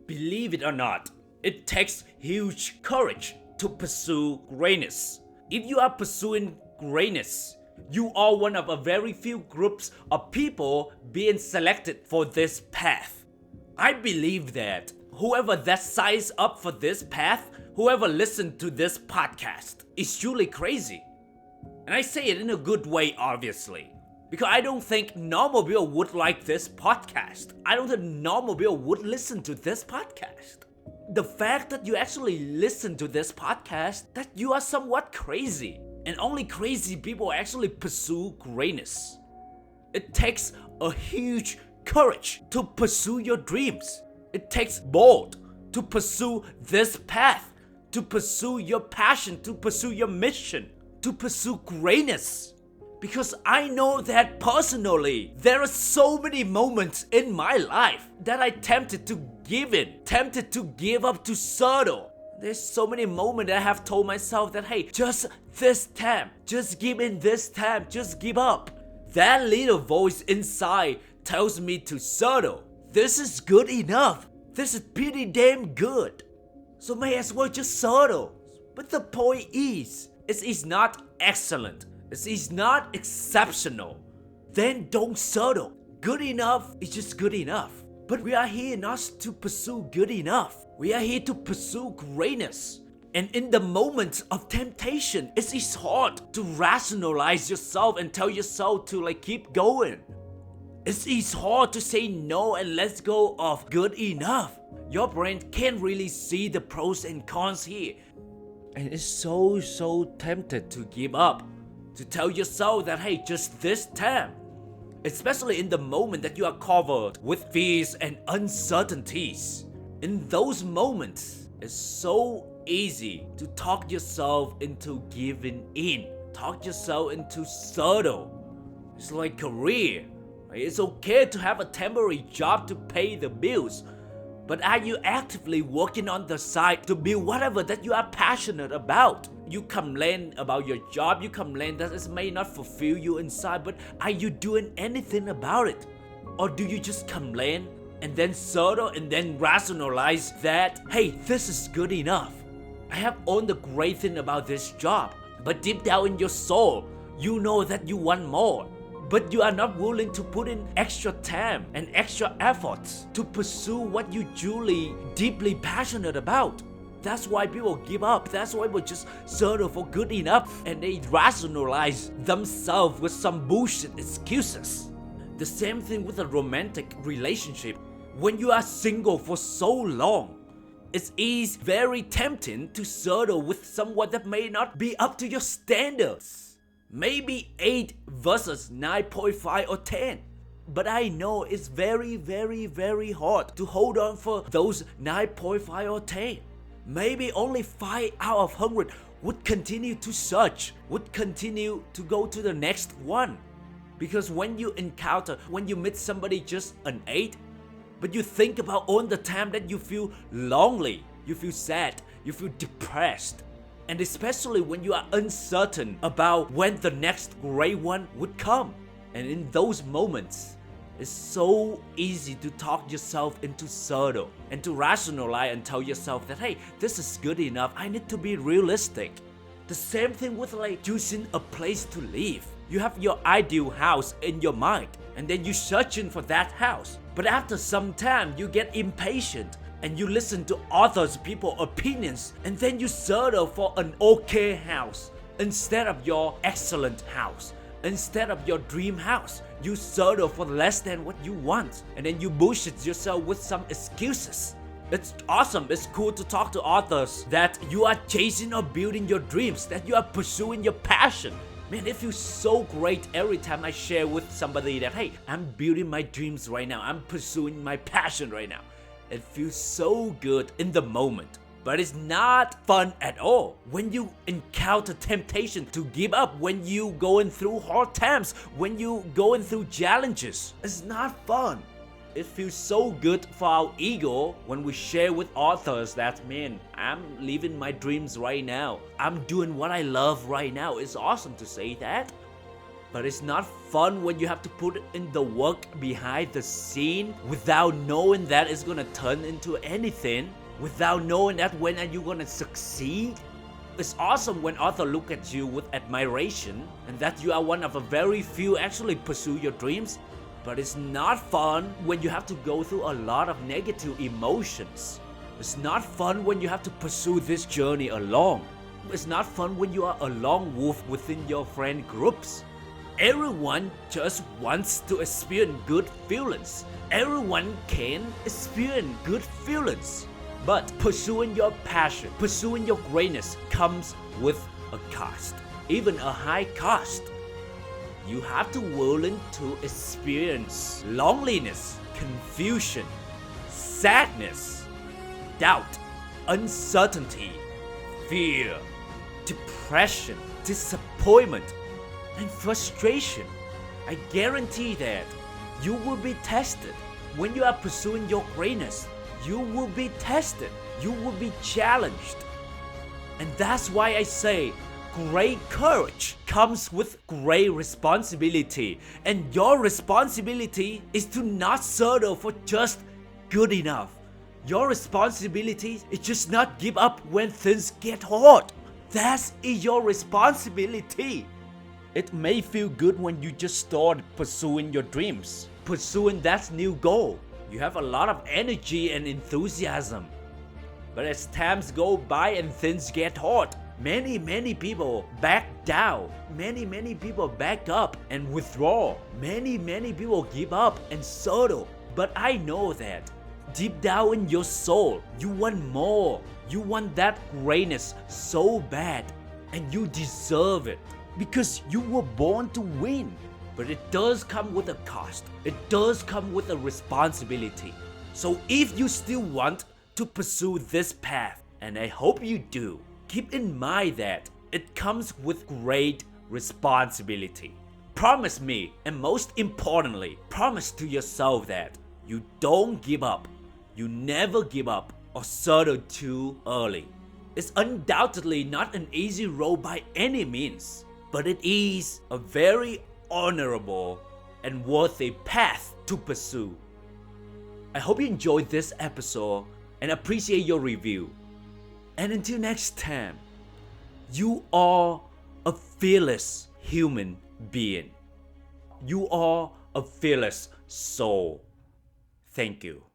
Believe it or not, it takes huge courage to pursue greatness. If you are pursuing greatness, you are one of a very few groups of people being selected for this path. I believe that whoever that signs up for this path, whoever listened to this podcast, is truly crazy. And I say it in a good way, obviously. Because I don't think normal people would like this podcast. I don't think normal people would listen to this podcast. The fact that you actually listen to this podcast, that you are somewhat crazy. And only crazy people actually pursue greatness. It takes a huge courage to pursue your dreams. It takes bold to pursue this path, to pursue your passion, to pursue your mission, to pursue greatness. Because I know that personally, there are so many moments in my life that I tempted to give in, tempted to give up, to settle. There's so many moments that I have told myself that, hey, just this time, just give in this time, just give up. That little voice inside tells me to settle. This is good enough. This is pretty damn good. So may as well just settle. But the point is, it's not excellent. It's not exceptional. Then don't settle. Good enough is just good enough. But we are here not to pursue good enough. We are here to pursue greatness. And in the moments of temptation, it's hard to rationalize yourself and tell yourself to keep going. It's hard to say no and let go of good enough. Your brain can't really see the pros and cons here. And it's so tempted to give up. To tell yourself that, hey, just this time. Especially in the moment that you are covered with fears and uncertainties. In those moments, it's so easy to talk yourself into giving in. Talk yourself into settle. It's like career. It's okay to have a temporary job to pay the bills. But are you actively working on the side to build whatever that you are passionate about? You complain about your job, you complain that it may not fulfill you inside, but are you doing anything about it? Or do you just complain and then settle and then rationalize that, hey, this is good enough. I have all the great thing about this job, but deep down in your soul, you know that you want more. But you are not willing to put in extra time and extra efforts to pursue what you truly, deeply passionate about. That's why people give up. That's why people just settle for good enough and they rationalize themselves with some bullshit excuses. The same thing with a romantic relationship. When you are single for so long, it is very tempting to settle with someone that may not be up to your standards. Maybe 8 versus 9.5 or 10. But I know it's very hard to hold on for those 9.5 or 10. Maybe only 5 out of 100 would continue to search, would continue to go to the next one. Because when you meet somebody just an 8, but you think about all the time that you feel lonely, you feel sad, you feel depressed. And especially when you are uncertain about when the next great one would come. And in those moments, it's so easy to talk yourself into settle and to rationalize and tell yourself that, hey, this is good enough, I need to be realistic. The same thing with choosing a place to live. You have your ideal house in your mind and then you're searching for that house. But after some time, you get impatient. And you listen to others people's opinions and then you settle for an okay house instead of your excellent house. Instead of your dream house, you settle for less than what you want. And then you bullshit yourself with some excuses. It's awesome, it's cool to talk to others that you are chasing or building your dreams, that you are pursuing your passion. Man, it feels so great every time I share with somebody that, hey, I'm building my dreams right now, I'm pursuing my passion right now. It feels so good in the moment, but it's not fun at all. When you encounter temptation to give up, when you going through hard times, when you going through challenges, it's not fun. It feels so good for our ego when we share with others that, man, I'm living my dreams right now. I'm doing what I love right now. It's awesome to say that. But it's not fun when you have to put in the work behind the scene without knowing that it's gonna turn into anything, without knowing that when are you gonna succeed. It's awesome when others look at you with admiration and that you are one of a very few actually pursue your dreams. But it's not fun when you have to go through a lot of negative emotions. It's not fun when you have to pursue this journey alone. It's not fun when you are a lone wolf within your friend groups. Everyone just wants to experience good feelings. Everyone can experience good feelings. But pursuing your passion, pursuing your greatness comes with a cost, even a high cost. You have to willing to experience loneliness, confusion, sadness, doubt, uncertainty, fear, depression, disappointment, and frustration. I guarantee that you will be tested. When you are pursuing your greatness, you will be tested. You will be challenged. And that's why I say great courage comes with great responsibility. And your responsibility is to not settle for just good enough. Your responsibility is just not give up when things get hard. That is your responsibility. It may feel good when you just start pursuing your dreams, pursuing that new goal. You have a lot of energy and enthusiasm. But as times go by and things get hard, many people back down. Many people back up and withdraw. Many people give up and settle. But I know that deep down in your soul, you want more. You want that greatness so bad, and you deserve it because you were born to win. But it does come with a cost. It does come with a responsibility. So if you still want to pursue this path, and I hope you do, keep in mind that it comes with great responsibility. Promise me, and most importantly, promise to yourself that you don't give up. You never give up or settle too early. It's undoubtedly not an easy road by any means, but it is a very honorable and worthy path to pursue. I hope you enjoyed this episode and appreciate your review. And until next time, you are a fearless human being. You are a fearless soul. Thank you.